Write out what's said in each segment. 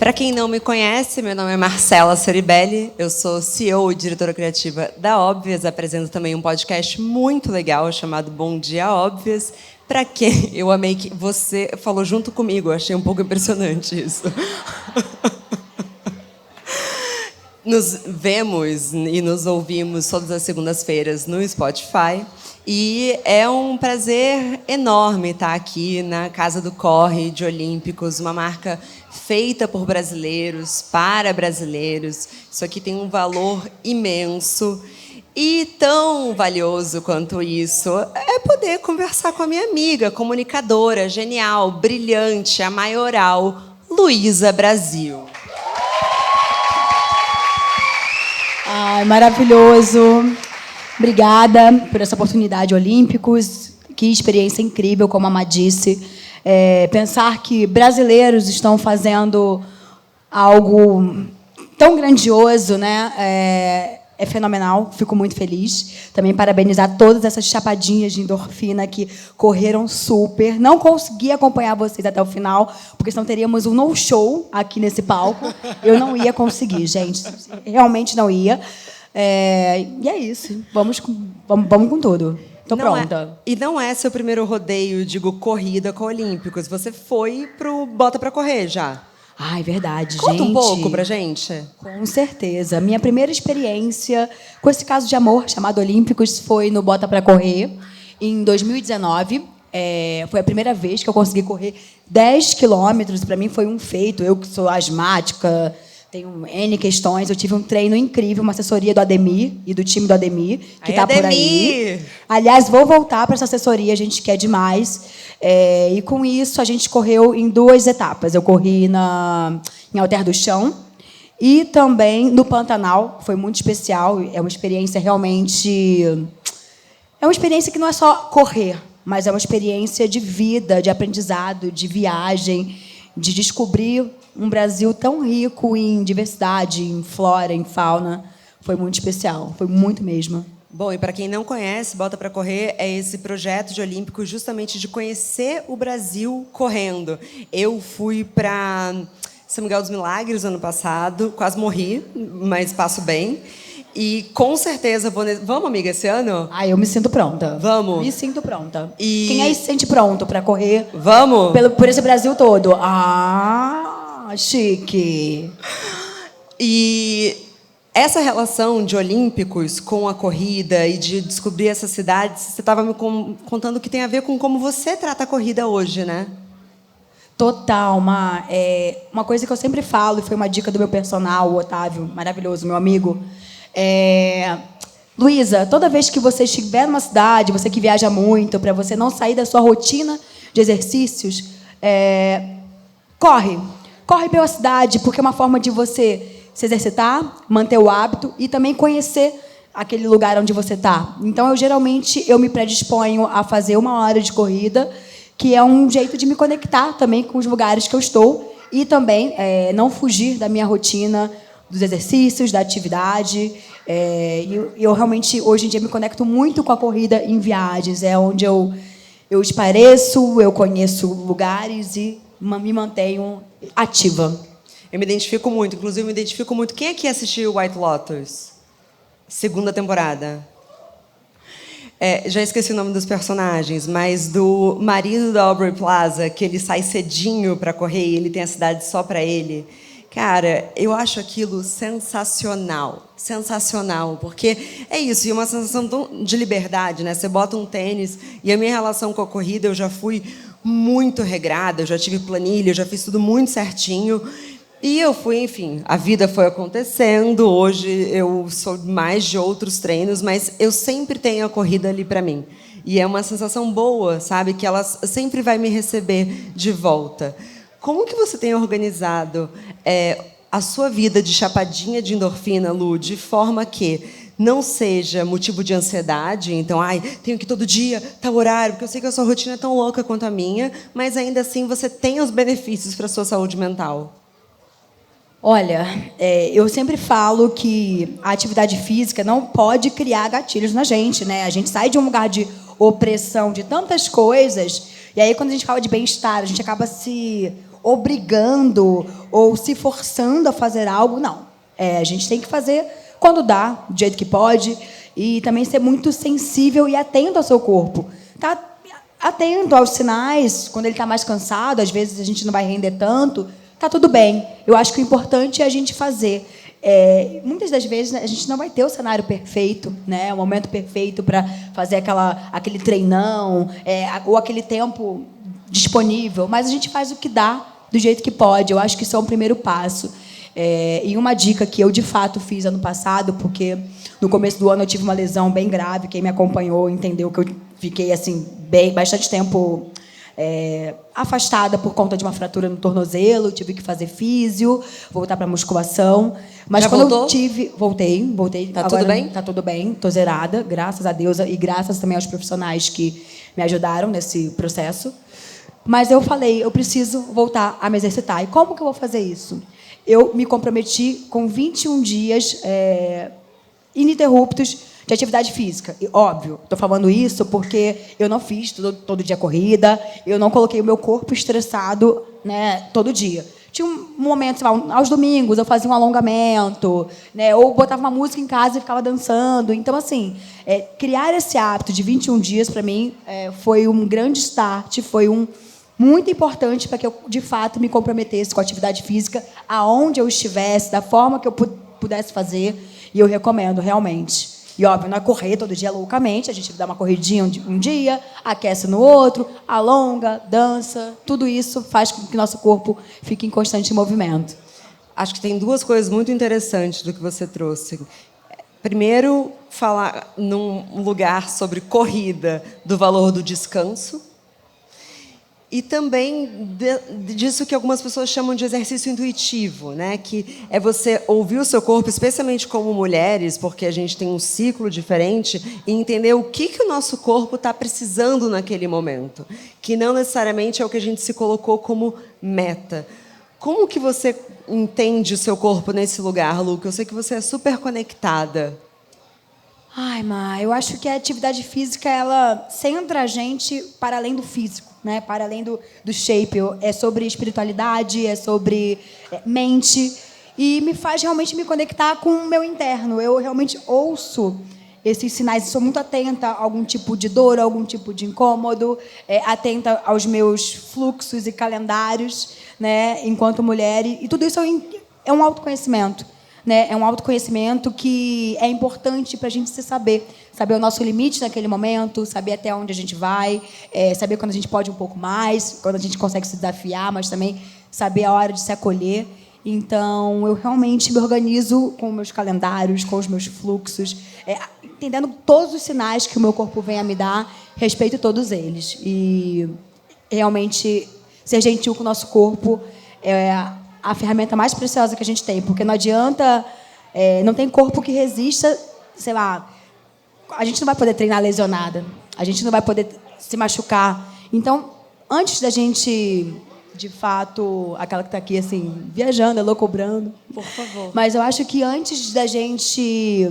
Para quem não me conhece, meu nome é Marcela Ceribelli, eu sou CEO e diretora criativa da Óbvias, apresento também um podcast muito legal chamado Bom Dia Óbvias. Para quem eu amei que você falou junto comigo, achei um pouco impressionante isso. Nos vemos e nos ouvimos todas as segundas-feiras no Spotify. E é um prazer enorme estar aqui na Casa do Corre de Olímpicos, uma marca feita por brasileiros, para brasileiros. Isso aqui tem um valor imenso. E tão valioso quanto isso é poder conversar com a minha amiga, comunicadora, genial, brilhante, a maioral, Luísa Brasil. Ai, maravilhoso. Obrigada por essa oportunidade, Olímpicos. Que experiência incrível, como a Má disse. Pensar que brasileiros estão fazendo algo tão grandioso, né? É fenomenal, fico muito feliz. Também parabenizar todas essas chapadinhas de endorfina que correram super. Não consegui acompanhar vocês até o final, porque senão teríamos um no-show aqui nesse palco. Eu não ia conseguir, gente. Realmente não ia. E é isso. Vamos com tudo. Estou pronta. E não é seu primeiro rodeio, digo, corrida com Olímpicos. Você foi pro Bota Pra Correr já. Ai, verdade, Conta gente. um pouco pra gente. Com certeza. Minha primeira experiência com esse caso de amor chamado Olímpicos foi no Bota Pra Correr, em 2019. Foi a primeira vez que eu consegui correr 10 quilômetros. Para mim foi um feito. Eu que sou asmática, tenho N questões. Eu tive um treino incrível, uma assessoria do Ademir e do time do Ademir, que está por aí. Aliás, vou voltar para essa assessoria, a gente quer demais. E com isso, a gente correu em 2 etapas. Eu corri em Alter do Chão e também no Pantanal. Foi muito especial. É uma experiência realmente... É uma experiência que não é só correr, mas é uma experiência de vida, de aprendizado, de viagem, de descobrir um Brasil tão rico em diversidade, em flora, em fauna. Foi muito especial. Foi muito mesmo. Bom, e para quem não conhece, Bota Pra Correr é esse projeto de Olímpicos justamente de conhecer o Brasil correndo. Eu fui para São Miguel dos Milagres ano passado, quase morri, mas passo bem. E com certeza vou... Vamos, amiga, esse ano? Eu me sinto pronta. Vamos? Me sinto pronta. E... Quem aí se sente pronto para correr? Vamos? Por esse Brasil todo. Chique. E... essa relação de Olímpicos com a corrida e de descobrir essas cidades, você estava me contando que tem a ver com como você trata a corrida hoje, né? Total, uma coisa que eu sempre falo, e foi uma dica do meu personal, o Otávio, maravilhoso, meu amigo. Luísa, toda vez que você estiver numa cidade, você que viaja muito, para você não sair da sua rotina de exercícios, corre pela cidade, porque é uma forma de você se exercitar, manter o hábito e também conhecer aquele lugar onde você está. Então, geralmente, eu me predisponho a fazer 1 hora de corrida, que é um jeito de me conectar também com os lugares que eu estou e também não fugir da minha rotina dos exercícios, da atividade. Eu realmente, hoje em dia, me conecto muito com a corrida em viagens. É onde eu espareço, eu conheço lugares e me mantenho ativa. Eu me identifico muito, inclusive me identifico muito. Quem aqui assistiu White Lotus? 2ª temporada. Já esqueci o nome dos personagens, mas do marido da Aubrey Plaza, que ele sai cedinho para correr e ele tem a cidade só para ele. Cara, eu acho aquilo sensacional. Sensacional, porque é isso, e uma sensação de liberdade, né? Você bota um tênis, e a minha relação com a corrida, eu já fui muito regrada, eu já tive planilha, eu já fiz tudo muito certinho. E eu fui, enfim, a vida foi acontecendo. Hoje eu sou mais de outros treinos, mas eu sempre tenho a corrida ali para mim. E é uma sensação boa, sabe? Que ela sempre vai me receber de volta. Como que você tem organizado a sua vida de chapadinha de endorfina, Lu, de forma que não seja motivo de ansiedade, então, tenho que ir todo dia, tal horário, porque eu sei que a sua rotina é tão louca quanto a minha, mas ainda assim você tem os benefícios para a sua saúde mental? Olha, eu sempre falo que a atividade física não pode criar gatilhos na gente, né? A gente sai de um lugar de opressão de tantas coisas, e aí quando a gente fala de bem-estar, a gente acaba se obrigando ou se forçando a fazer algo, não. A gente tem que fazer quando dá, do jeito que pode, e também ser muito sensível e atento ao seu corpo. Tá atento aos sinais, quando ele está mais cansado, às vezes a gente não vai render tanto, tá tudo bem. Eu acho que o importante é a gente fazer. Muitas das vezes a gente não vai ter o cenário perfeito, né? O momento perfeito para fazer aquele treinão, ou aquele tempo disponível, mas a gente faz o que dá, do jeito que pode. Eu acho que isso é um primeiro passo. E uma dica que eu, de fato, fiz ano passado, porque no começo do ano eu tive uma lesão bem grave, quem me acompanhou entendeu que eu fiquei assim, bastante tempo afastada por conta de uma fratura no tornozelo, tive que fazer físio, voltar para musculação. Mas já quando voltou? eu tive... Voltei. Tá Agora, tudo bem? Tá tudo bem, tô zerada, graças a Deus, e graças também aos profissionais que me ajudaram nesse processo. Mas eu falei, eu preciso voltar a me exercitar. E como que eu vou fazer isso? Eu me comprometi com 21 dias ininterruptos de atividade física. E, óbvio, estou falando isso porque eu não fiz todo dia corrida, eu não coloquei o meu corpo estressado, né, todo dia. Tinha um momento, sei lá, aos domingos, eu fazia um alongamento, né, ou botava uma música em casa e ficava dançando. Então, assim, criar esse hábito de 21 dias, para mim, foi um grande start, foi muito importante para que eu, de fato, me comprometesse com a atividade física, aonde eu estivesse, da forma que eu pudesse fazer, e eu recomendo, realmente. E, óbvio, não é correr todo dia loucamente, a gente dá uma corridinha um dia, aquece no outro, alonga, dança, tudo isso faz com que nosso corpo fique em constante movimento. Acho que tem duas coisas muito interessantes do que você trouxe. Primeiro, falar num lugar sobre corrida, do valor do descanso, e também disso que algumas pessoas chamam de exercício intuitivo, né? Que é você ouvir o seu corpo, especialmente como mulheres, porque a gente tem um ciclo diferente, e entender o que o nosso corpo está precisando naquele momento, que não necessariamente é o que a gente se colocou como meta. Como que você entende o seu corpo nesse lugar, Luca? Eu sei que você é super conectada. Ai, Má, eu acho que a atividade física, ela centra a gente para além do físico, né? Para além do shape. É sobre espiritualidade, é sobre mente, e me faz realmente me conectar com o meu interno. Eu realmente ouço esses sinais, sou muito atenta a algum tipo de dor, a algum tipo de incômodo, atenta aos meus fluxos e calendários, né? Enquanto mulher, e tudo isso é um autoconhecimento. Né? É um autoconhecimento que é importante para a gente se saber o nosso limite naquele momento, saber até onde a gente vai, saber quando a gente pode um pouco mais, quando a gente consegue se desafiar, mas também saber a hora de se acolher. Então, eu realmente me organizo com os meus calendários, com os meus fluxos, entendendo todos os sinais que o meu corpo vem a me dar, respeito todos eles. E realmente ser gentil com o nosso corpo é a ferramenta mais preciosa que a gente tem, porque não adianta, não tem corpo que resista, sei lá, a gente não vai poder treinar lesionada, a gente não vai poder se machucar. Então, antes da gente, de fato, aquela que está aqui assim, viajando, loucobrando, por favor. Mas eu acho que antes da gente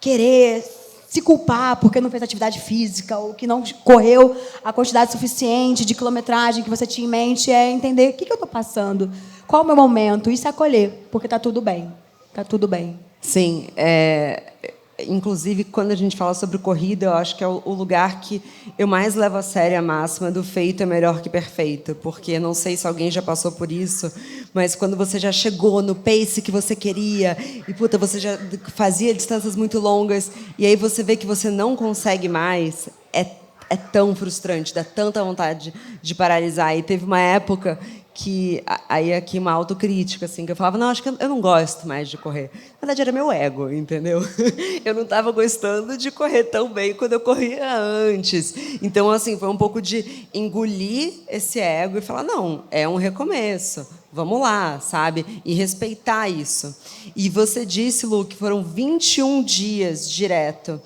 querer se culpar porque não fez atividade física ou que não correu a quantidade suficiente de quilometragem que você tinha em mente, é entender o que eu estou passando, qual é o meu momento, e se acolher, porque está tudo bem. Está tudo bem. Sim. Inclusive, quando a gente fala sobre corrida, eu acho que é o lugar que eu mais levo a sério a máxima do feito é melhor que perfeito, porque não sei se alguém já passou por isso, mas quando você já chegou no pace que você queria e, você já fazia distâncias muito longas e aí você vê que você não consegue mais, é tão frustrante, dá tanta vontade de paralisar. E teve uma época que, aí aqui uma autocrítica, assim, que eu falava, não, acho que eu não gosto mais de correr. Na verdade, era meu ego, entendeu? Eu não estava gostando de correr tão bem quando eu corria antes. Então, assim, foi um pouco de engolir esse ego e falar, não, é um recomeço, vamos lá, sabe? E respeitar isso. E você disse, Lu, que foram 21 dias direto.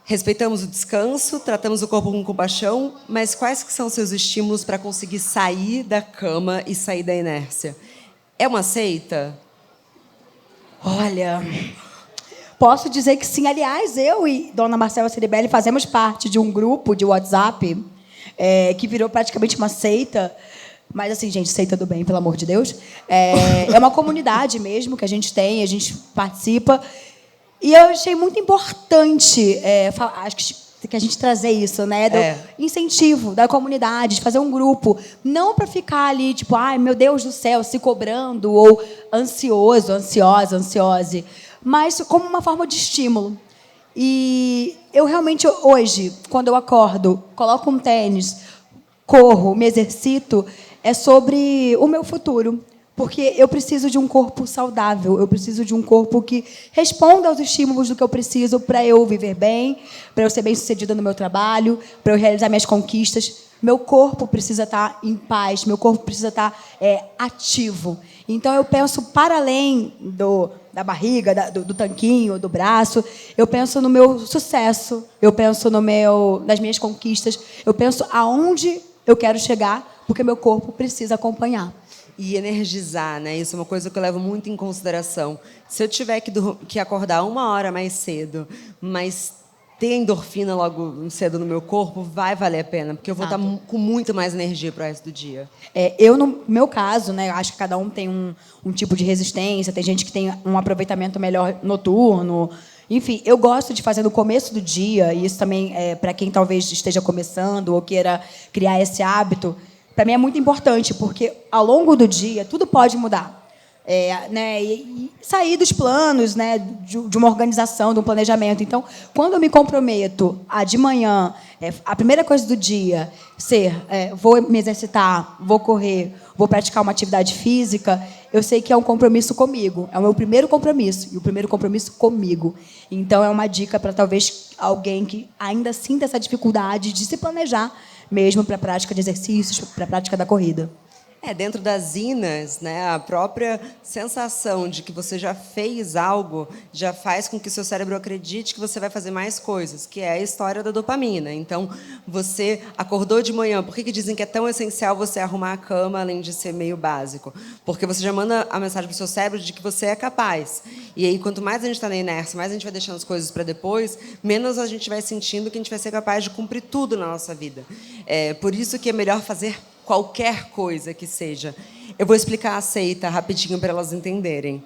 Respeitamos o descanso, tratamos o corpo com compaixão, mas quais que são seus estímulos para conseguir sair da cama e sair da inércia? É uma seita? Olha, posso dizer que sim. Aliás, eu e Dona Marcela Ciribelli fazemos parte de um grupo de WhatsApp que virou praticamente uma seita, Mas, assim, gente, seita do bem, pelo amor de Deus. É uma comunidade mesmo que a gente tem, a gente participa. E eu achei muito importante, acho que a gente trazer isso, né? Do incentivo da comunidade, de fazer um grupo. Não para ficar ali, tipo, ai, meu Deus do céu, se cobrando, ou ansioso, ansiosa, ansiose. Mas como uma forma de estímulo. E eu realmente, hoje, quando eu acordo, coloco um tênis, corro, me exercito, é sobre o meu futuro. Porque eu preciso de um corpo saudável, eu preciso de um corpo que responda aos estímulos do que eu preciso para eu viver bem, para eu ser bem-sucedida no meu trabalho, para eu realizar minhas conquistas. Meu corpo precisa estar em paz, meu corpo precisa estar ativo. Então, eu penso para além da barriga, do tanquinho, do braço, eu penso no meu sucesso, eu penso nas minhas conquistas, eu penso aonde eu quero chegar, porque meu corpo precisa acompanhar. E energizar, né? Isso é uma coisa que eu levo muito em consideração. Se eu tiver que acordar 1 hora mais cedo, mas ter endorfina logo cedo no meu corpo, vai valer a pena, porque eu vou estar com muito mais energia para o resto do dia. Eu, no meu caso, né, acho que cada um tem um tipo de resistência, tem gente que tem um aproveitamento melhor noturno. Enfim, eu gosto de fazer no começo do dia, e isso também é para quem talvez esteja começando ou queira criar esse hábito. Para mim é muito importante, porque ao longo do dia tudo pode mudar. Né, e sair dos planos, né, de uma organização, de um planejamento. Então, quando eu me comprometo a de manhã, a primeira coisa do dia vou me exercitar, vou correr, vou praticar uma atividade física, eu sei que é um compromisso comigo. É o meu primeiro compromisso, e o primeiro compromisso comigo. Então, é uma dica para talvez alguém que ainda sinta essa dificuldade de se planejar mesmo para a prática de exercícios, para a prática da corrida. Dentro das INAs, né, a própria sensação de que você já fez algo já faz com que o seu cérebro acredite que você vai fazer mais coisas, que é a história da dopamina. Então, você acordou de manhã. Por que dizem que é tão essencial você arrumar a cama, além de ser meio básico? Porque você já manda a mensagem para o seu cérebro de que você é capaz. E aí, quanto mais a gente está na inércia, mais a gente vai deixando as coisas para depois, menos a gente vai sentindo que a gente vai ser capaz de cumprir tudo na nossa vida. Por isso que é melhor fazer qualquer coisa que seja. Eu vou explicar a seita rapidinho para elas entenderem.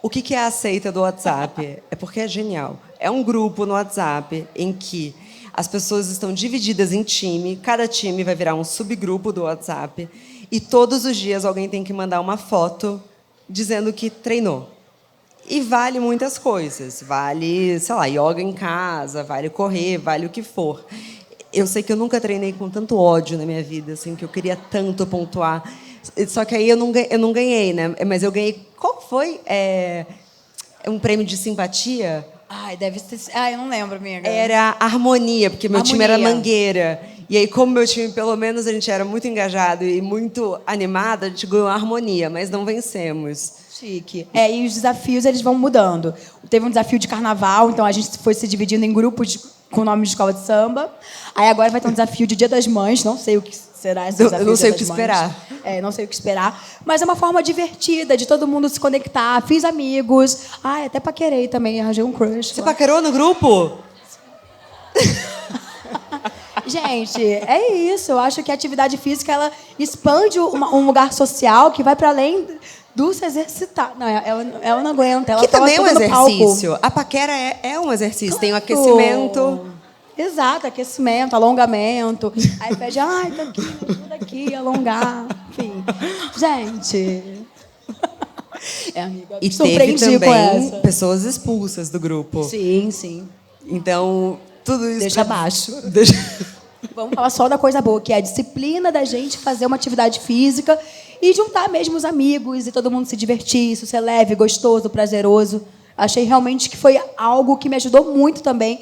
O que é a seita do WhatsApp? É porque é genial. É um grupo no WhatsApp em que as pessoas estão divididas em time, cada time vai virar um subgrupo do WhatsApp, e todos os dias alguém tem que mandar uma foto dizendo que treinou. E vale muitas coisas. Vale, sei lá, yoga em casa, vale correr, vale o que for. Eu sei que eu nunca treinei com tanto ódio na minha vida, assim, que eu queria tanto pontuar. Só que aí eu não ganhei, né? Mas eu ganhei... Qual foi? Um prêmio de simpatia? Ai, deve ser... eu não lembro, amiga. Era harmonia, porque meu time era Mangueira. E aí, como meu time, pelo menos, a gente era muito engajado e muito animado, a gente ganhou a harmonia, mas não vencemos. Chique. E os desafios, eles vão mudando. Teve um desafio de carnaval, então a gente foi se dividindo em grupos com nome de escola de samba. Aí agora vai ter um desafio de Dia das Mães, não sei o que será esse desafio. Eu não sei o que esperar. Não sei o que esperar. Mas é uma forma divertida de todo mundo se conectar. Fiz amigos. Até paquerei também, arranjei um crush. Você paquerou no grupo? Gente, é isso. Eu acho que a atividade física ela expande um lugar social que vai para além do se exercitar. Não, ela não aguenta. Ela que também é um exercício. Palco. A paquera é um exercício. Tem o aquecimento. Exato, aquecimento, alongamento. Aí pede, tá aqui, tudo aqui, alongar. Enfim. Gente. Amiga, e teve também pessoas expulsas do grupo. Sim, sim. Então, tudo isso... Deixa abaixo. Vamos falar só da coisa boa, que é a disciplina da gente fazer uma atividade física e juntar mesmo os amigos e todo mundo se divertir, isso ser leve, gostoso, prazeroso. Achei realmente que foi algo que me ajudou muito também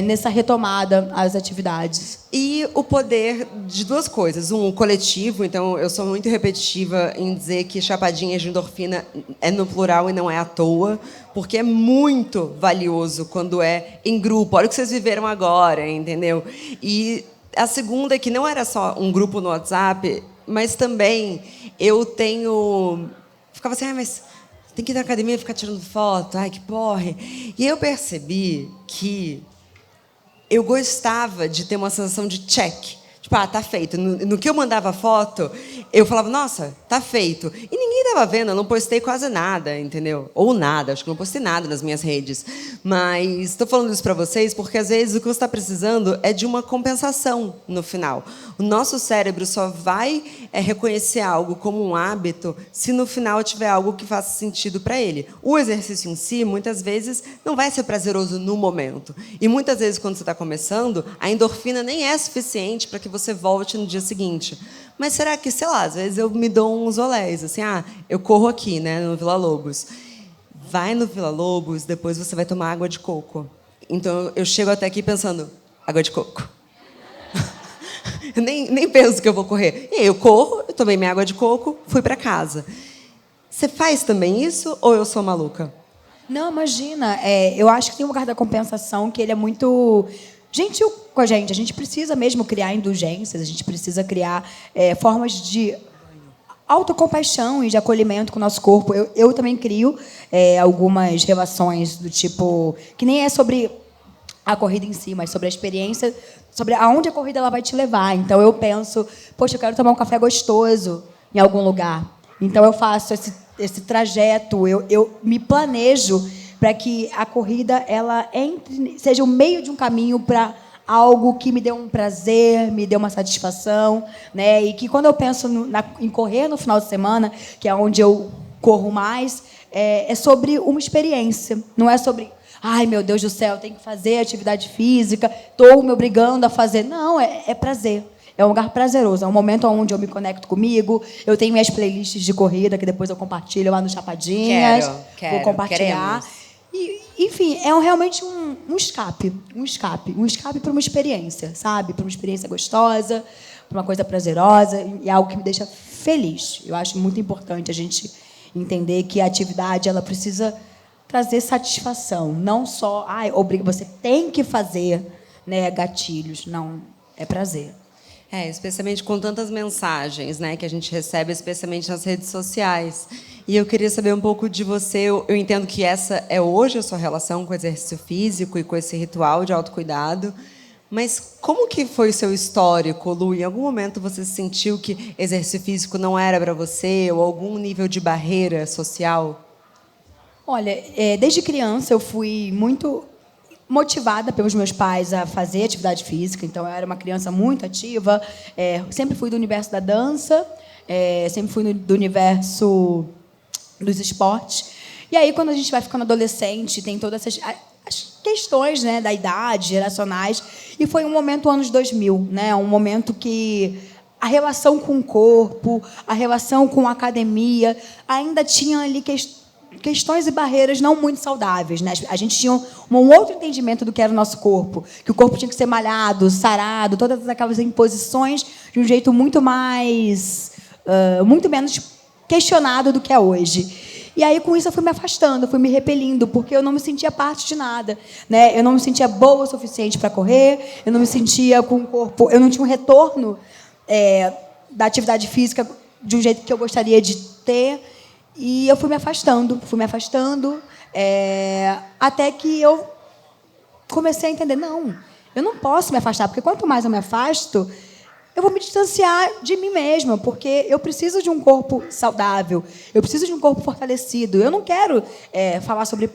nessa retomada às atividades. E o poder de duas coisas. O coletivo, então eu sou muito repetitiva em dizer que chapadinhas de endorfina é no plural e não é à toa, porque é muito valioso quando é em grupo. Olha o que vocês viveram agora, entendeu? E a segunda é que não era só um grupo no WhatsApp, mas também eu tenho... Ficava assim, mas... tem que ir na academia e ficar tirando foto, que porre. E eu percebi que eu gostava de ter uma sensação de check, Tipo, tá feito. No que eu mandava foto, eu falava, nossa, tá feito. E ninguém estava vendo, eu não postei quase nada, entendeu? Ou nada, acho que não postei nada nas minhas redes. Mas estou falando isso para vocês porque, às vezes, o que você está precisando é de uma compensação no final. O nosso cérebro só vai reconhecer algo como um hábito se no final tiver algo que faça sentido para ele. O exercício em si, muitas vezes, não vai ser prazeroso no momento. E muitas vezes, quando você está começando, a endorfina nem é suficiente para que você volte no dia seguinte. Mas será que, sei lá, às vezes eu me dou uns olés, assim, eu corro aqui, né, no Vila Lobos. Vai no Vila Lobos, depois você vai tomar água de coco. Então, eu chego até aqui pensando, água de coco. Eu nem penso que eu vou correr. E aí eu corro, eu tomei minha água de coco, fui para casa. Você faz também isso ou eu sou maluca? Não, imagina. Eu acho que tem um lugar da compensação que ele é muito gentil com a gente. A gente precisa mesmo criar indulgências, a gente precisa criar formas de autocompaixão e de acolhimento com o nosso corpo. Eu também crio algumas relações do tipo... que nem é sobre a corrida em si, mas sobre a experiência, sobre aonde a corrida ela vai te levar. Então, eu penso, poxa, eu quero tomar um café gostoso em algum lugar. Então, eu faço esse trajeto, eu me planejo para que a corrida ela seja o meio de um caminho para algo que me dê um prazer, me dê uma satisfação, né? E que quando eu penso em correr no final de semana, que é onde eu corro mais, é sobre uma experiência, não é sobre ai, meu Deus do céu, tenho que fazer atividade física, estou me obrigando a fazer. Não, é prazer. É um lugar prazeroso. É um momento onde eu me conecto comigo. Eu tenho minhas playlists de corrida, que depois eu compartilho lá no Chapadinhas. Quero, vou compartilhar. E, enfim, realmente um escape. Um escape para uma experiência, sabe? Para uma experiência gostosa, para uma coisa prazerosa. E algo que me deixa feliz. Eu acho muito importante a gente entender que a atividade ela precisa trazer satisfação, não só, você tem que fazer, né, gatilhos, não, é prazer. Especialmente com tantas mensagens, né, que a gente recebe, especialmente nas redes sociais. E eu queria saber um pouco de você. Eu entendo que essa é hoje a sua relação com o exercício físico e com esse ritual de autocuidado, mas como que foi o seu histórico, Lu? Em algum momento você sentiu que exercício físico não era para você, ou algum nível de barreira social? Olha, desde criança eu fui muito motivada pelos meus pais a fazer atividade física, então eu era uma criança muito ativa, sempre fui do universo da dança, sempre fui do universo dos esportes. E aí, quando a gente vai ficando adolescente, tem todas as questões, né, da idade, geracionais, e foi um momento, anos 2000, né, um momento que a relação com o corpo, a relação com a academia, ainda tinha ali questões e barreiras não muito saudáveis, né? A gente tinha um outro entendimento do que era o nosso corpo, que o corpo tinha que ser malhado, sarado, todas aquelas imposições de um jeito muito menos questionado do que é hoje. E aí, com isso, eu fui me afastando, fui me repelindo, porque eu não me sentia parte de nada, né? Eu não me sentia boa o suficiente para correr, eu não me sentia com o corpo, eu não tinha um retorno da atividade física de um jeito que eu gostaria de ter. E eu fui me afastando, até que eu comecei a entender, não, eu não posso me afastar, porque quanto mais eu me afasto, eu vou me distanciar de mim mesma, porque eu preciso de um corpo saudável, eu preciso de um corpo fortalecido. Eu não quero falar sobre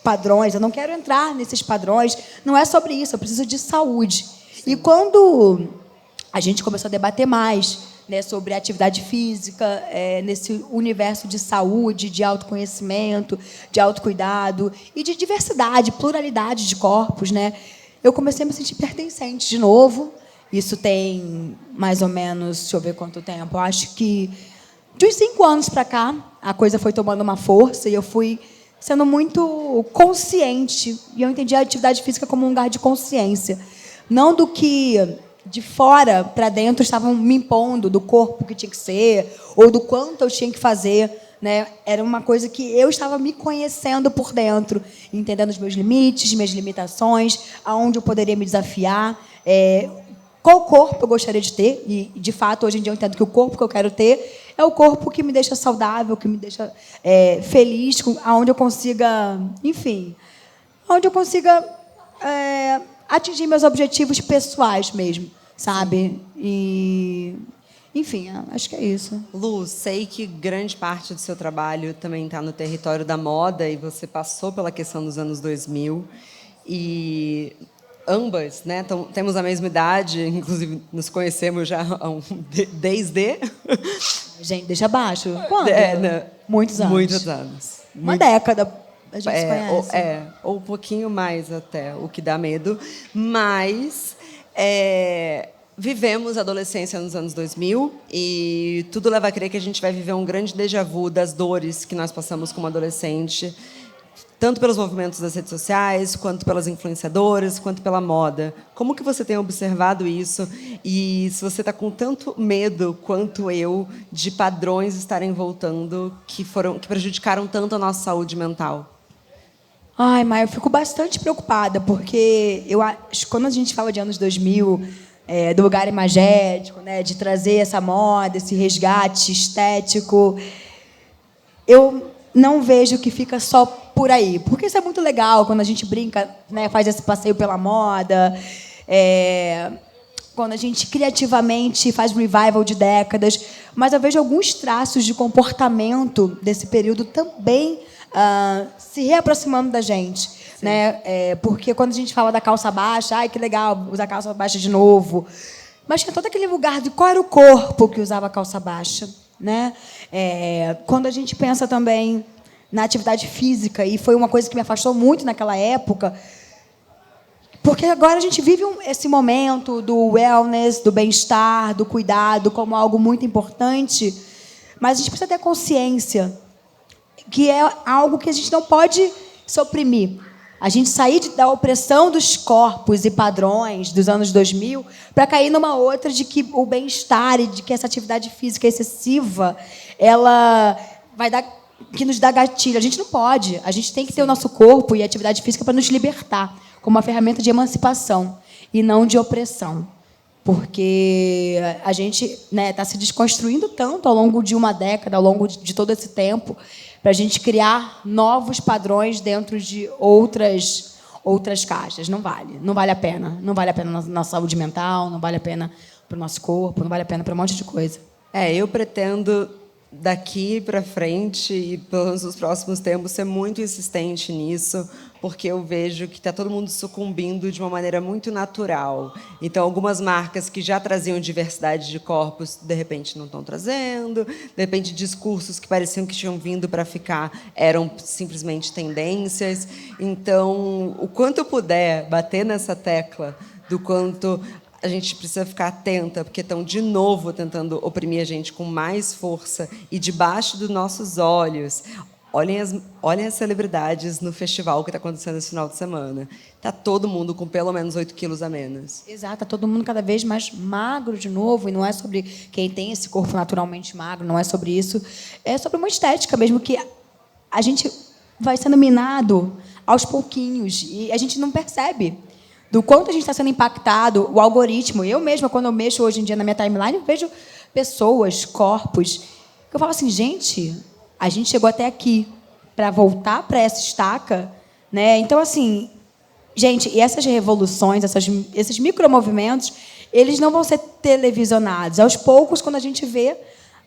padrões, eu não quero entrar nesses padrões, não é sobre isso, eu preciso de saúde. Sim. E quando a gente começou a debater mais, né, sobre atividade física, nesse universo de saúde, de autoconhecimento, de autocuidado e de diversidade, pluralidade de corpos, né, eu comecei a me sentir pertencente de novo. Isso tem mais ou menos, deixa eu ver quanto tempo, eu acho que de uns 5 anos para cá, a coisa foi tomando uma força e eu fui sendo muito consciente. E eu entendi a atividade física como um lugar de consciência, não do que de fora para dentro estavam me impondo, do corpo que tinha que ser, ou do quanto eu tinha que fazer, né? Era uma coisa que eu estava me conhecendo por dentro, entendendo os meus limites, minhas limitações, aonde eu poderia me desafiar, qual corpo eu gostaria de ter. E, de fato, hoje em dia eu entendo que o corpo que eu quero ter é o corpo que me deixa saudável, que me deixa feliz, aonde eu consiga, enfim, aonde eu consiga atingir meus objetivos pessoais mesmo, sabe? E, enfim, acho que é isso. Lu, sei que grande parte do seu trabalho também está no território da moda e você passou pela questão dos anos 2000 e ambas, né, temos a mesma idade, inclusive nos conhecemos já desde... Gente, deixa abaixo. Quando? Né, muitos anos. Muitos anos. Uma década a gente se conhece. Ou um pouquinho mais até, o que dá medo. Mas vivemos a adolescência nos anos 2000 e tudo leva a crer que a gente vai viver um grande déjà vu das dores que nós passamos como adolescente, tanto pelos movimentos das redes sociais, quanto pelas influenciadoras, quanto pela moda. Como que você tem observado isso? E se você está com tanto medo quanto eu de padrões estarem voltando que prejudicaram tanto a nossa saúde mental? Ai, Maia, eu fico bastante preocupada, porque eu acho que quando a gente fala de anos 2000, do lugar imagético, né, de trazer essa moda, esse resgate estético, eu não vejo que fica só por aí. Porque isso é muito legal, quando a gente brinca, né, faz esse passeio pela moda, quando a gente criativamente faz revival de décadas, mas eu vejo alguns traços de comportamento desse período também se reaproximando da gente. Né? Porque quando a gente fala da calça baixa, ai, que legal, usar calça baixa de novo. Mas tinha todo aquele lugar de qual era o corpo que usava calça baixa. Né? Quando a gente pensa também na atividade física, e foi uma coisa que me afastou muito naquela época, porque agora a gente vive esse momento do wellness, do bem-estar, do cuidado, como algo muito importante, mas a gente precisa ter consciência que é algo que a gente não pode se oprimir. A gente sair da opressão dos corpos e padrões dos anos 2000 para cair numa outra de que o bem-estar e de que essa atividade física excessiva ela que nos dá gatilho. A gente não pode. A gente tem que ter o nosso corpo e a atividade física para nos libertar, como uma ferramenta de emancipação e não de opressão. Porque a gente está se desconstruindo tanto ao longo de uma década, ao longo de todo esse tempo, para a gente criar novos padrões dentro de outras caixas. Não vale a pena. Não vale a pena na nossa saúde mental, não vale a pena para o nosso corpo, não vale a pena para um monte de coisa. Eu pretendo, daqui para frente, e pelo menos nos próximos tempos, ser muito insistente nisso, porque eu vejo que está todo mundo sucumbindo de uma maneira muito natural. Então, algumas marcas que já traziam diversidade de corpos, de repente, não estão trazendo. De repente, discursos que pareciam que tinham vindo para ficar eram simplesmente tendências. Então, o quanto eu puder bater nessa tecla do quanto a gente precisa ficar atenta, porque estão, de novo, tentando oprimir a gente com mais força e debaixo dos nossos olhos. Olhem as celebridades no festival que está acontecendo esse final de semana. Está todo mundo com pelo menos 8 quilos a menos. Exato, está todo mundo cada vez mais magro de novo, e não é sobre quem tem esse corpo naturalmente magro, não é sobre isso. É sobre uma estética mesmo, que a gente vai sendo minado aos pouquinhos, e a gente não percebe do quanto a gente está sendo impactado, o algoritmo. Eu mesma, quando eu mexo hoje em dia na minha timeline, eu vejo pessoas, corpos, que eu falo assim, gente, a gente chegou até aqui para voltar para essa estaca, né? Então, assim, gente, e essas revoluções, esses micromovimentos, eles não vão ser televisionados. Aos poucos, quando a gente vê,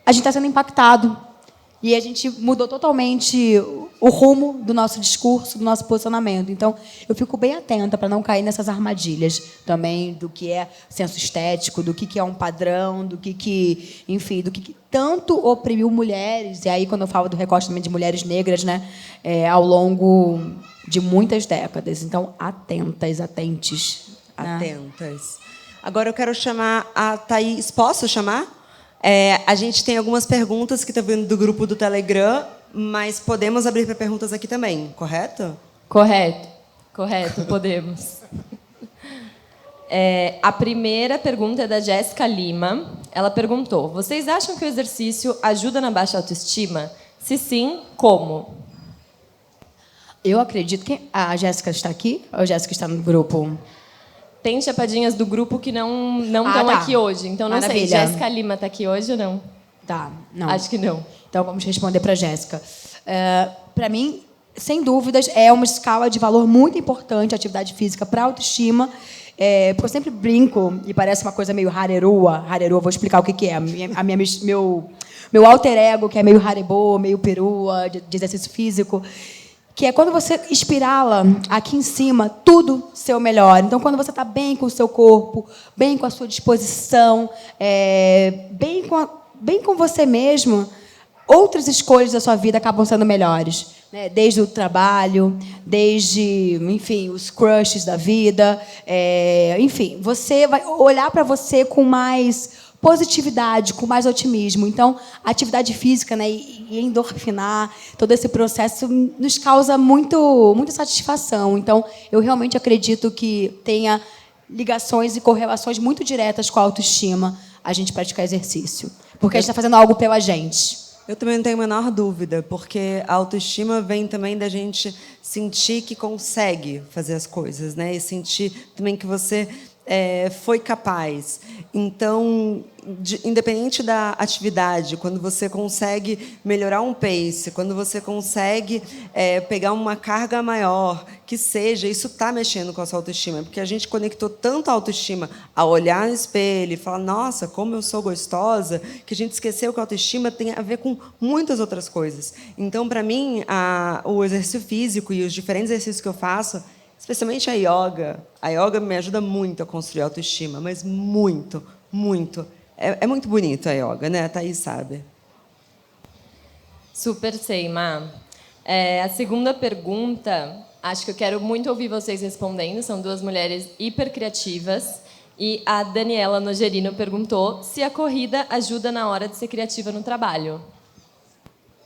a gente está sendo impactado. E a gente mudou totalmente o rumo do nosso discurso, do nosso posicionamento. Então, eu fico bem atenta para não cair nessas armadilhas também do que é senso estético, do que é um padrão, enfim, do que tanto oprimiu mulheres. E aí, quando eu falo do recorte também de mulheres negras, né, ao longo de muitas décadas. Então, atentas, atentes. Atentas. Agora eu quero chamar a Thaís. Posso chamar? A gente tem algumas perguntas que estão vindo do grupo do Telegram, mas podemos abrir para perguntas aqui também, correto? Correto, podemos. A primeira pergunta é da Jéssica Lima. Ela perguntou: vocês acham que o exercício ajuda na baixa autoestima? Se sim, como? Eu acredito que a Jéssica está aqui, ou a Jéssica está no grupo? Tem chapadinhas do grupo que não estão aqui hoje. Então, não sei. Jéssica Lima está aqui hoje ou não? Tá, não. Acho que não. Então, vamos responder para a Jéssica. Para mim, sem dúvidas, é uma escala de valor muito importante a atividade física para a autoestima. Porque eu sempre brinco, e parece uma coisa meio harerua. Harerua, vou explicar o que é. Meu alter ego, que é meio harebo, meio perua, de exercício físico, que é quando você espirala aqui em cima, tudo seu melhor. Então, quando você está bem com o seu corpo, bem com a sua disposição, bem com você mesmo, outras escolhas da sua vida acabam sendo melhores, né? Desde o trabalho, desde, enfim, os crushes da vida. Enfim, você vai olhar para você com mais positividade, com mais otimismo. Então, a atividade física, né, e endorfinar, todo esse processo nos causa muita satisfação. Então, eu realmente acredito que tenha ligações e correlações muito diretas com a autoestima a gente praticar exercício. Porque a gente está fazendo algo pela gente. Eu também não tenho a menor dúvida, porque a autoestima vem também da gente sentir que consegue fazer as coisas, né? E sentir também que você foi capaz. Então, independente da atividade, quando você consegue melhorar um pace, quando você consegue pegar uma carga maior, que seja, isso está mexendo com a sua autoestima, porque a gente conectou tanto a autoestima a olhar no espelho e falar, nossa, como eu sou gostosa, que a gente esqueceu que a autoestima tem a ver com muitas outras coisas. Então, para mim, o exercício físico e os diferentes exercícios que eu faço, especialmente a yoga me ajuda muito a construir autoestima, mas muito, muito. É muito bonito a yoga, né? A Thaís sabe. Super sei, Má. A segunda pergunta, acho que eu quero muito ouvir vocês respondendo. São duas mulheres hiper criativas. E a Daniela Nogerino perguntou se a corrida ajuda na hora de ser criativa no trabalho.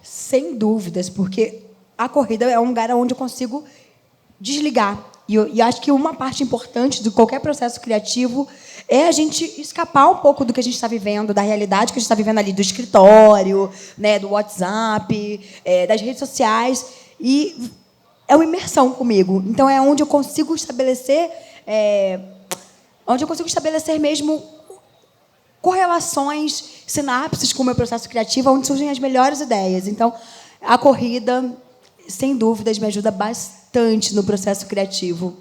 Sem dúvidas, porque a corrida é um lugar onde eu consigo desligar. E acho que uma parte importante de qualquer processo criativo é a gente escapar um pouco do que a gente está vivendo, da realidade que a gente está vivendo ali, do escritório, né, do WhatsApp, das redes sociais. E é uma imersão comigo. Então, é onde eu consigo estabelecer mesmo correlações, sinapses com o meu processo criativo, onde surgem as melhores ideias. Então, a corrida, sem dúvidas, me ajuda bastante no processo criativo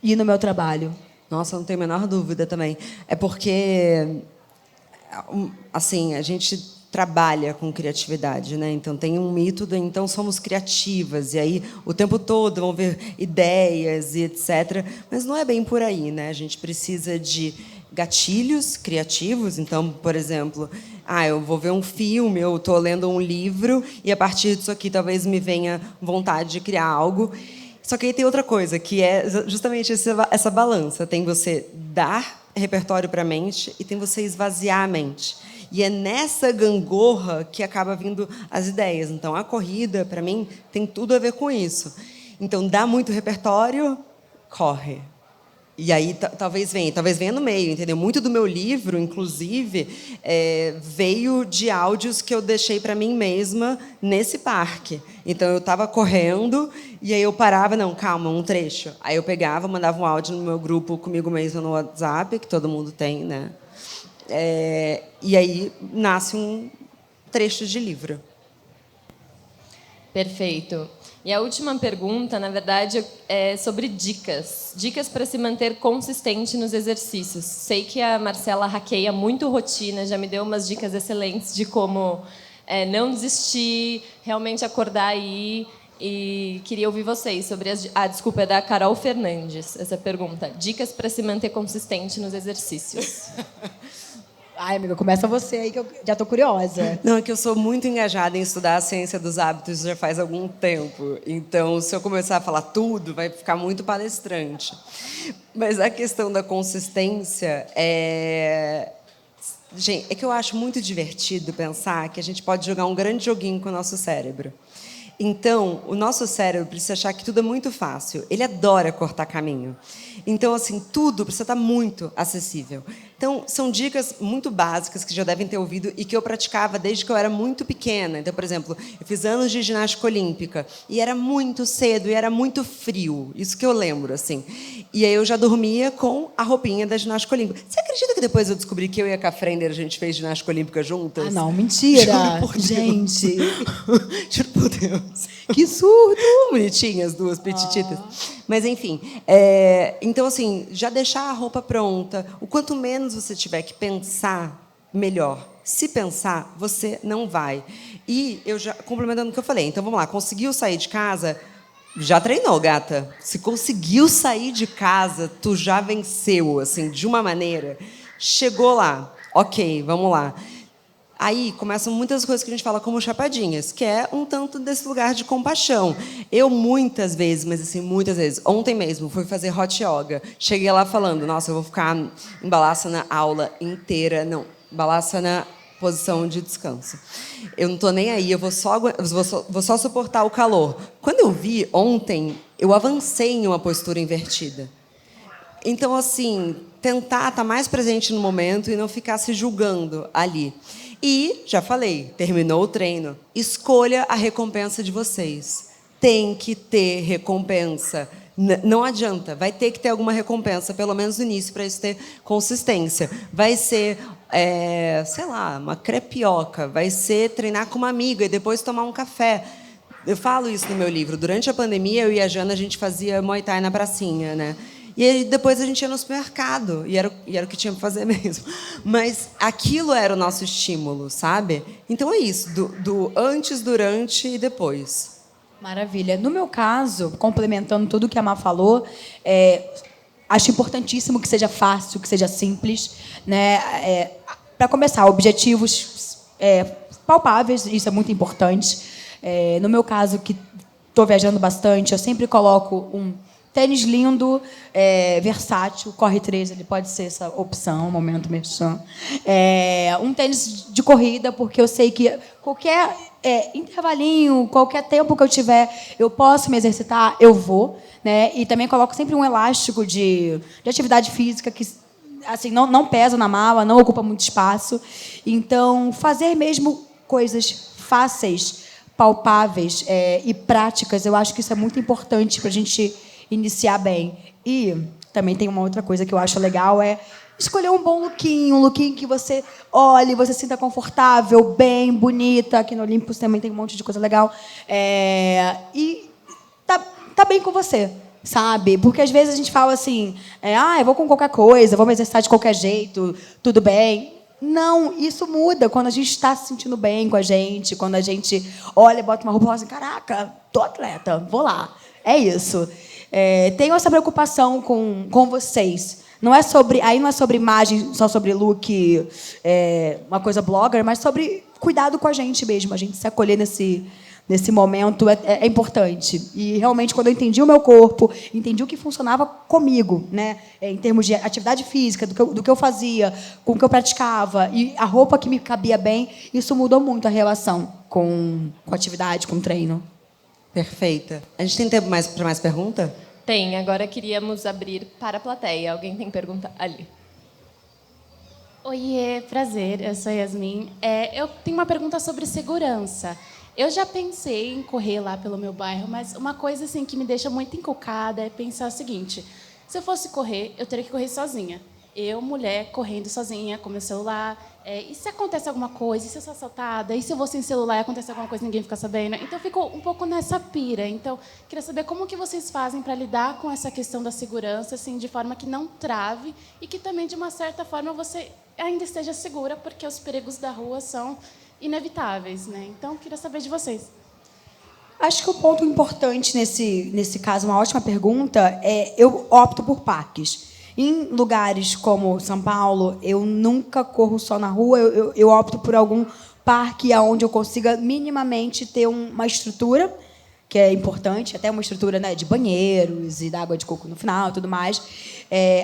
e no meu trabalho. Nossa, não tenho a menor dúvida também. É porque, assim, a gente trabalha com criatividade, né? Então tem um mito do então somos criativas e aí o tempo todo vão ver ideias e etc. Mas não é bem por aí, né? A gente precisa de gatilhos criativos. Então, por exemplo, eu vou ver um filme, eu estou lendo um livro e a partir disso aqui talvez me venha vontade de criar algo. Só que aí tem outra coisa, que é justamente essa balança. Tem você dar repertório para a mente e tem você esvaziar a mente. E é nessa gangorra que acaba vindo as ideias. Então, a corrida, para mim, tem tudo a ver com isso. Então, dá muito repertório, corre. E aí talvez venha no meio, entendeu? Muito do meu livro, inclusive, veio de áudios que eu deixei para mim mesma nesse parque. Então eu estava correndo e aí eu parava, não, calma, um trecho. Aí eu pegava, mandava um áudio no meu grupo comigo mesma no WhatsApp, que todo mundo tem, né? E aí nasce um trecho de livro. Perfeito. E a última pergunta, na verdade, é sobre dicas. Dicas para se manter consistente nos exercícios. Sei que a Marcela hackeia muito rotina, já me deu umas dicas excelentes de como não desistir, realmente acordar aí. E queria ouvir vocês sobre desculpa, é da Carol Fernandes, essa pergunta. Dicas para se manter consistente nos exercícios. Ai, amiga, começa você aí que eu já estou curiosa. Não, é que eu sou muito engajada em estudar a ciência dos hábitos já faz algum tempo. Então, se eu começar a falar tudo, vai ficar muito palestrante. Mas a questão da consistência Gente, é que eu acho muito divertido pensar que a gente pode jogar um grande joguinho com o nosso cérebro. Então, o nosso cérebro precisa achar que tudo é muito fácil. Ele adora cortar caminho. Então, assim, tudo precisa estar muito acessível. Então, são dicas muito básicas que já devem ter ouvido e que eu praticava desde que eu era muito pequena. Então, por exemplo, eu fiz anos de ginástica olímpica e era muito cedo e era muito frio. Isso que eu lembro, assim. E aí eu já dormia com a roupinha da ginástica olímpica. Você acredita que depois eu descobri que eu e a Cafrender a gente fez ginástica olímpica juntas? Ah, não, mentira. Juro por Deus. Gente. Juro por Deus. Que surdo! Bonitinhas, duas petititas. Mas, enfim. Então, assim, já deixar a roupa pronta. O quanto menos você tiver que pensar, melhor. Se pensar, você não vai. E eu já, complementando o que eu falei, então vamos lá, conseguiu sair de casa, já treinou, gata. Se conseguiu sair de casa, tu já venceu, assim, de uma maneira. Chegou lá, ok, vamos lá. Aí começam muitas coisas que a gente fala como chapadinhas, que é um tanto desse lugar de compaixão. Eu muitas vezes, mas assim, muitas vezes, ontem mesmo fui fazer hot yoga. Cheguei lá falando, nossa, eu vou ficar em Balasana aula inteira. Não, Balasana posição de descanso. Eu não estou nem aí, eu vou só suportar o calor. Quando eu vi ontem, eu avancei em uma postura invertida. Então, assim, tentar estar mais presente no momento e não ficar se julgando ali. E, já falei, terminou o treino, escolha a recompensa de vocês. Tem que ter recompensa. Não adianta, vai ter que ter alguma recompensa, pelo menos no início, para isso ter consistência. Vai ser, sei lá, uma crepioca, vai ser treinar com uma amiga e depois tomar um café. Eu falo isso no meu livro. Durante a pandemia, eu e a Jana, a gente fazia Muay Thai na pracinha, né? E aí, depois a gente ia no supermercado, e era o que tinha para fazer mesmo. Mas aquilo era o nosso estímulo, sabe? Então é isso, do antes, durante e depois. Maravilha. No meu caso, complementando tudo que a Má falou, acho importantíssimo que seja fácil, que seja simples, né? Para começar, objetivos palpáveis, isso é muito importante. No meu caso, que estou viajando bastante, eu sempre coloco um tênis lindo, versátil, corre 3, ele pode ser essa opção, momento merchan. Um tênis de corrida, porque eu sei que qualquer intervalinho, qualquer tempo que eu tiver, eu posso me exercitar, eu vou. Né? E também coloco sempre um elástico de atividade física que assim, não pesa na mala, não ocupa muito espaço. Então, fazer mesmo coisas fáceis, palpáveis e práticas, eu acho que isso é muito importante para a gente iniciar bem. E também tem uma outra coisa que eu acho legal, escolher um bom lookinho, um lookinho que você olhe, você se sinta confortável, bem, bonita. Aqui no Olympus também tem um monte de coisa legal. E tá bem com você, sabe? Porque às vezes a gente fala assim, eu vou com qualquer coisa, vou me exercitar de qualquer jeito, tudo bem. Não, isso muda quando a gente está se sentindo bem com a gente, quando a gente olha, bota uma roupa e fala assim, caraca, tô atleta, vou lá. É isso. Tenho essa preocupação com vocês. Não é sobre imagem, só sobre look, uma coisa blogger, mas sobre cuidado com a gente mesmo, a gente se acolher nesse momento é importante. E realmente, quando eu entendi o meu corpo, entendi o que funcionava comigo, né, em termos de atividade física, do que eu fazia, com o que eu praticava, e a roupa que me cabia bem, isso mudou muito a relação com a atividade, com o treino. Perfeita. A gente tem tempo para mais pergunta? Tem. Agora queríamos abrir para a plateia. Alguém tem pergunta? Ali. Oiê, prazer. Eu sou Yasmin. Eu tenho uma pergunta sobre segurança. Eu já pensei em correr lá pelo meu bairro, mas uma coisa assim que me deixa muito encucada é pensar o seguinte: se eu fosse correr, eu teria que correr sozinha. Eu, mulher, correndo sozinha, com meu celular. E se acontece alguma coisa? E se eu sou assaltada? E se eu vou sem celular e acontece alguma coisa e ninguém fica sabendo? Então, eu fico um pouco nessa pira. Então, queria saber como que vocês fazem para lidar com essa questão da segurança, assim, de forma que não trave e que também, de uma certa forma, você ainda esteja segura, porque os perigos da rua são inevitáveis, né? Então, queria saber de vocês. Acho que o ponto importante nesse caso, uma ótima pergunta, eu opto por parques. Em lugares como São Paulo, eu nunca corro só na rua, eu opto por algum parque onde eu consiga minimamente ter uma estrutura, que é importante, até uma estrutura, né, de banheiros e da água de coco no final e tudo mais.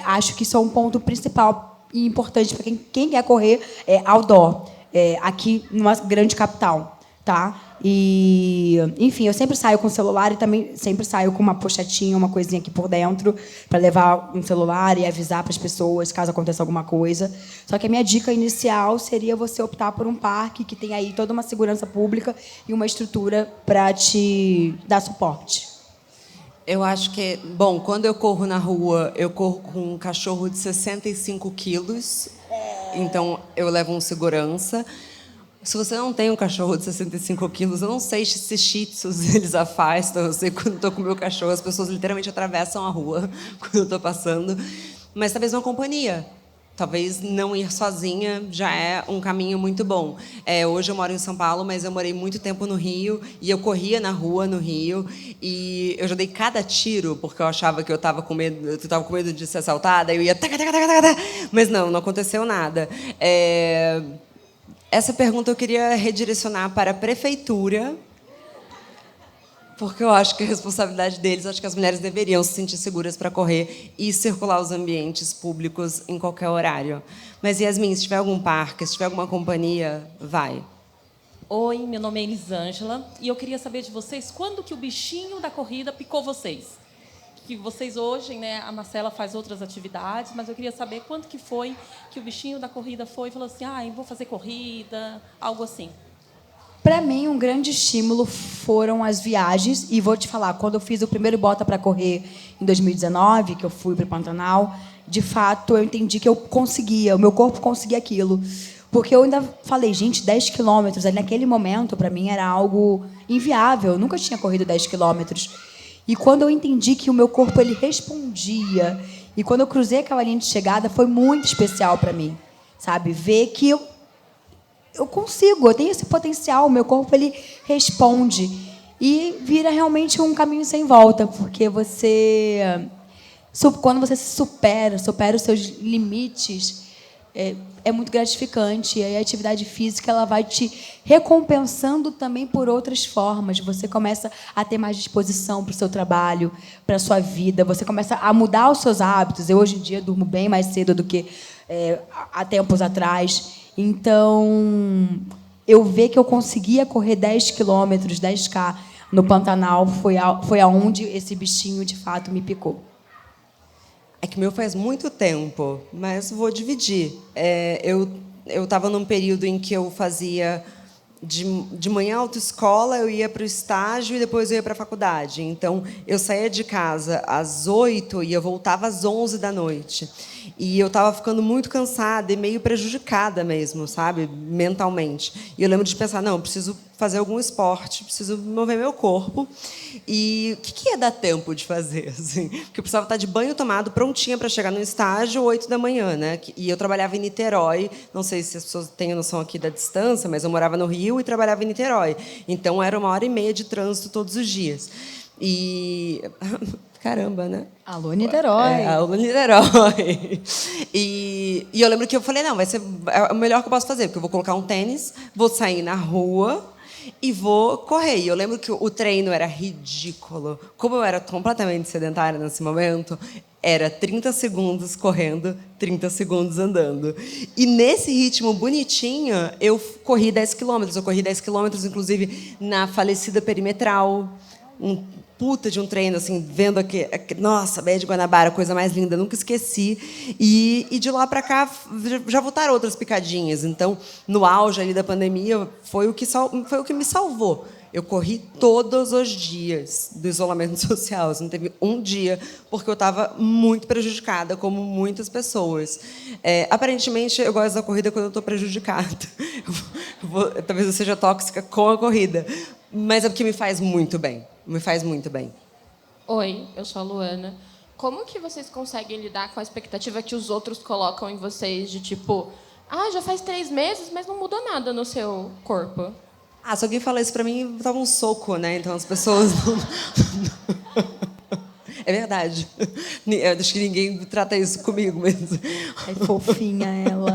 Acho que isso é um ponto principal e importante para quem quer correr outdoor, aqui numa grande capital. Tá? E, enfim, eu sempre saio com o celular e também sempre saio com uma pochetinha, uma coisinha aqui por dentro para levar um celular e avisar para as pessoas caso aconteça alguma coisa. Só que a minha dica inicial seria você optar por um parque que tem aí toda uma segurança pública e uma estrutura para te dar suporte. Eu acho que, bom, quando eu corro na rua, eu corro com um cachorro de 65 quilos, então eu levo um segurança. Se você não tem um cachorro de 65 quilos, eu não sei se shih tzus eles afastam. Eu sei que quando estou com o meu cachorro, as pessoas literalmente atravessam a rua quando eu estou passando. Mas talvez uma companhia. Talvez não ir sozinha já é um caminho muito bom. Hoje eu moro em São Paulo, mas eu morei muito tempo no Rio e eu corria na rua no Rio e eu já dei cada tiro porque eu achava que eu estava com medo de ser assaltada. Eu ia taca, taca, taca, taca, taca. Mas não aconteceu nada. Essa pergunta eu queria redirecionar para a prefeitura, porque eu acho que a responsabilidade deles, acho que as mulheres deveriam se sentir seguras para correr e circular os ambientes públicos em qualquer horário. Mas, Yasmin, se tiver algum parque, se tiver alguma companhia, vai. Oi, meu nome é Elisângela e eu queria saber de vocês quando que o bichinho da corrida picou vocês. Que vocês hoje, né, a Marcela faz outras atividades, mas eu queria saber quando que foi que o bichinho da corrida foi e falou assim, vou fazer corrida, algo assim. Para mim, um grande estímulo foram as viagens. E vou te falar, quando eu fiz o primeiro Bota para Correr em 2019, que eu fui para o Pantanal, de fato, eu entendi que eu conseguia, o meu corpo conseguia aquilo. Porque eu ainda falei, gente, 10 quilômetros, naquele momento, para mim, era algo inviável. Eu nunca tinha corrido 10 quilômetros. E quando eu entendi que o meu corpo ele respondia, e quando eu cruzei aquela linha de chegada, foi muito especial para mim, sabe? Ver que eu consigo, eu tenho esse potencial, o meu corpo ele responde e vira realmente um caminho sem volta, porque quando você se supera os seus limites, é muito gratificante. E aí a atividade física ela vai te recompensando também por outras formas. Você começa a ter mais disposição para o seu trabalho, para a sua vida. Você começa a mudar os seus hábitos. Eu, hoje em dia, durmo bem mais cedo do que há tempos atrás. Então, eu ver que eu conseguia correr 10 quilômetros, 10K no Pantanal, foi aonde esse bichinho, de fato, me picou. É que o meu faz muito tempo, mas vou dividir. Eu estava num período em que eu fazia de manhã autoescola, eu ia para o estágio e depois eu ia para a faculdade. Então, eu saía de casa às 8 e eu voltava às 11 da noite. E eu estava ficando muito cansada e meio prejudicada mesmo, sabe? Mentalmente. E eu lembro de pensar, não, eu preciso fazer algum esporte, preciso mover meu corpo. E o que ia dar tempo de fazer? Assim? Porque eu precisava estar de banho tomado, prontinha para chegar no estágio 8 da manhã. Né? E eu trabalhava em Niterói. Não sei se as pessoas têm noção aqui da distância, mas eu morava no Rio e trabalhava em Niterói. Então, era 1h30 de trânsito todos os dias. E... Caramba, né? Alô, Niterói. Alô, Niterói. E eu lembro que eu falei, não, vai ser o melhor que eu posso fazer, porque eu vou colocar um tênis, vou sair na rua e vou correr. E eu lembro que o treino era ridículo. Como eu era completamente sedentária nesse momento, era 30 segundos correndo, 30 segundos andando. E nesse ritmo bonitinho, eu corri 10 quilômetros. Eu corri 10 quilômetros, inclusive, na falecida Perimetral. Um puta de um treino, assim, vendo aqui, nossa, Baía de Guanabara, coisa mais linda, nunca esqueci. E de lá para cá já voltaram outras picadinhas. Então, no auge ali da pandemia, foi o que me salvou. Eu corri todos os dias do isolamento social. Não teve um dia, porque eu estava muito prejudicada, como muitas pessoas. Aparentemente, eu gosto da corrida quando eu estou prejudicada. Talvez eu seja tóxica com a corrida, mas é porque me faz muito bem. Me faz muito bem. Oi, eu sou a Luana. Como que vocês conseguem lidar com a expectativa que os outros colocam em vocês de tipo, já faz 3 meses, mas não mudou nada no seu corpo? Se alguém falar isso pra mim, dava um soco, né? Então as pessoas não... É verdade. Eu acho que ninguém trata isso comigo mesmo. É fofinha ela.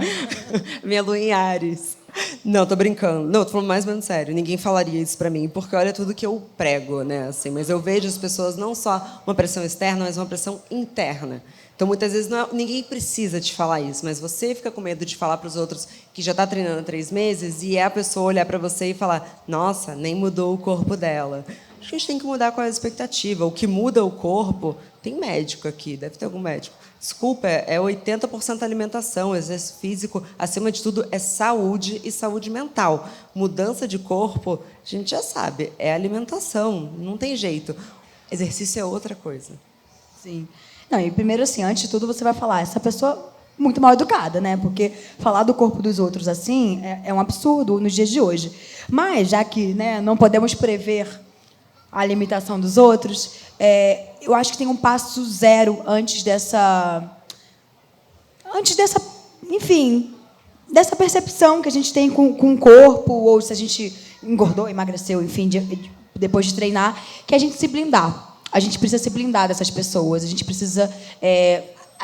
Minha lua em Ares. Não, tô brincando. Não, tô falando mais ou menos sério. Ninguém falaria isso pra mim, porque olha tudo que eu prego, né? Assim, mas eu vejo as pessoas não só uma pressão externa, mas uma pressão interna. Então, muitas vezes, ninguém precisa te falar isso, mas você fica com medo de falar para os outros que já está treinando há 3 meses e a pessoa olhar para você e falar, nossa, nem mudou o corpo dela. Acho que a gente tem que mudar qual é a expectativa. O que muda o corpo... Tem médico aqui, deve ter algum médico. Desculpa, é 80% alimentação, exercício físico, acima de tudo, é saúde e saúde mental. Mudança de corpo, a gente já sabe, é alimentação, não tem jeito. Exercício é outra coisa. Sim. Não, e primeiro, assim, antes de tudo, você vai falar, essa pessoa muito mal educada, né? Porque falar do corpo dos outros assim é um absurdo nos dias de hoje. Mas, já que, né, não podemos prever a limitação dos outros, eu acho que tem um passo zero antes dessa, enfim, dessa percepção que a gente tem com o corpo, ou se a gente engordou, emagreceu, enfim, depois de treinar, que é a gente se blindar. A gente precisa se blindar dessas pessoas, a gente precisa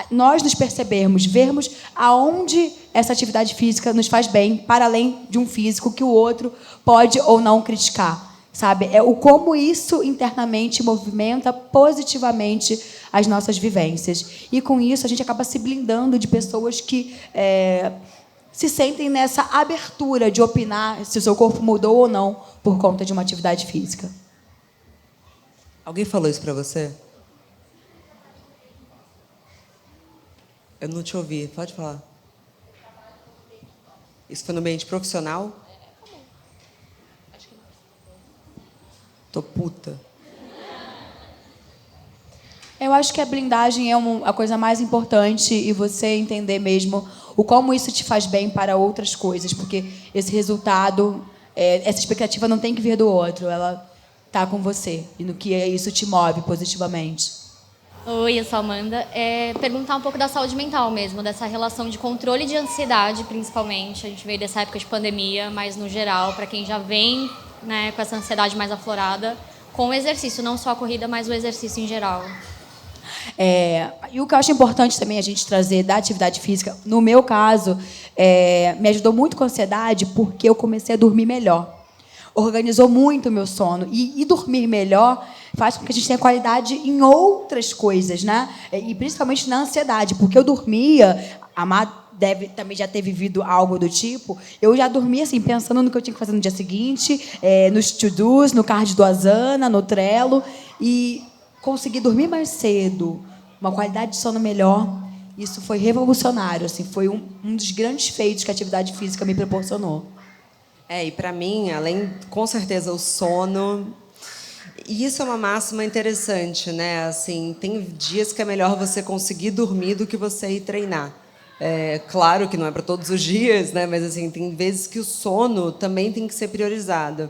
nós nos percebermos, vermos aonde essa atividade física nos faz bem, para além de um físico que o outro pode ou não criticar, sabe? É o como isso internamente movimenta positivamente as nossas vivências. E, com isso, a gente acaba se blindando de pessoas que se sentem nessa abertura de opinar se o seu corpo mudou ou não por conta de uma atividade física. Alguém falou isso para você? Eu não te ouvi. Pode falar. Isso foi no ambiente profissional? Tô puta. Eu acho que a blindagem é a coisa mais importante, e você entender mesmo o como isso te faz bem para outras coisas, porque esse resultado, essa expectativa não tem que vir do outro, ela está com você, e no que isso te move positivamente. Oi, eu sou a Amanda. Perguntar um pouco da saúde mental mesmo, dessa relação de controle de ansiedade, principalmente. A gente veio dessa época de pandemia, mas no geral, para quem já vem, né, com essa ansiedade mais aflorada, com o exercício, não só a corrida, mas o exercício em geral. E o que eu acho importante também a gente trazer da atividade física, no meu caso, me ajudou muito com a ansiedade porque eu comecei a dormir melhor. Organizou muito o meu sono. E dormir melhor faz com que a gente tenha qualidade em outras coisas, né? E principalmente na ansiedade, porque eu dormia, a Má deve também já ter vivido algo do tipo, eu já dormia assim, pensando no que eu tinha que fazer no dia seguinte, nos to-dos, no card do Asana, no Trello, e conseguir dormir mais cedo, uma qualidade de sono melhor, isso foi revolucionário, assim, foi um dos grandes feitos que a atividade física me proporcionou. E para mim, além, com certeza, o sono. E isso é uma máxima interessante, né? Assim, tem dias que é melhor você conseguir dormir do que você ir treinar. Claro que não é para todos os dias, né? Mas assim, tem vezes que o sono também tem que ser priorizado.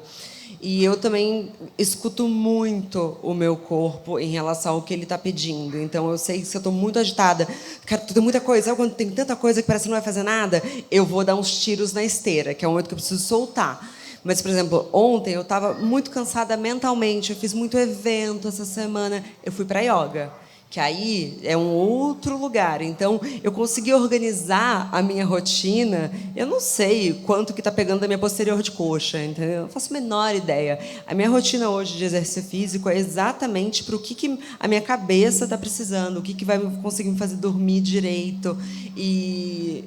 E eu também escuto muito o meu corpo em relação ao que ele está pedindo. Então, eu sei que se eu estou muito agitada, quero ter muita coisa, sabe quando tem tanta coisa que parece que não vai fazer nada? Eu vou dar uns tiros na esteira, que é o momento que eu preciso soltar. Mas, por exemplo, ontem eu estava muito cansada mentalmente, eu fiz muito evento essa semana, eu fui para yoga, que aí é um outro lugar. Então, eu consegui organizar a minha rotina. Eu não sei quanto que está pegando da minha posterior de coxa, entendeu? Eu não faço a menor ideia. A minha rotina hoje de exercício físico é exatamente para o que a minha cabeça está precisando, o que vai conseguir me fazer dormir direito. E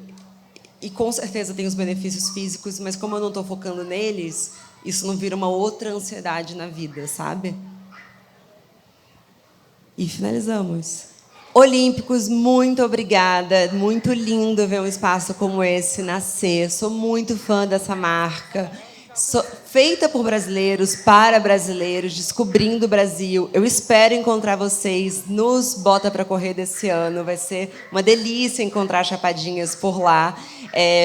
com certeza tem os benefícios físicos, mas como eu não estou focando neles, isso não vira uma outra ansiedade na vida, sabe? E finalizamos. Olímpicos, muito obrigada. Muito lindo ver um espaço como esse nascer. Sou muito fã dessa marca. Feita por brasileiros, para brasileiros, descobrindo o Brasil. Eu espero encontrar vocês nos Bota Pra Correr desse ano. Vai ser uma delícia encontrar chapadinhas por lá.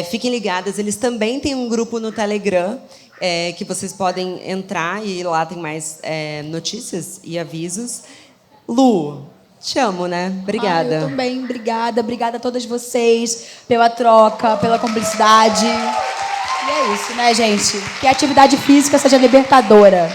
Fiquem ligadas, eles também têm um grupo no Telegram, que vocês podem entrar, e lá tem mais notícias e avisos. Lu, te amo, né? Obrigada. Eu também, obrigada. Obrigada a todas vocês pela troca, pela cumplicidade. E é isso, né, gente? Que a atividade física seja libertadora.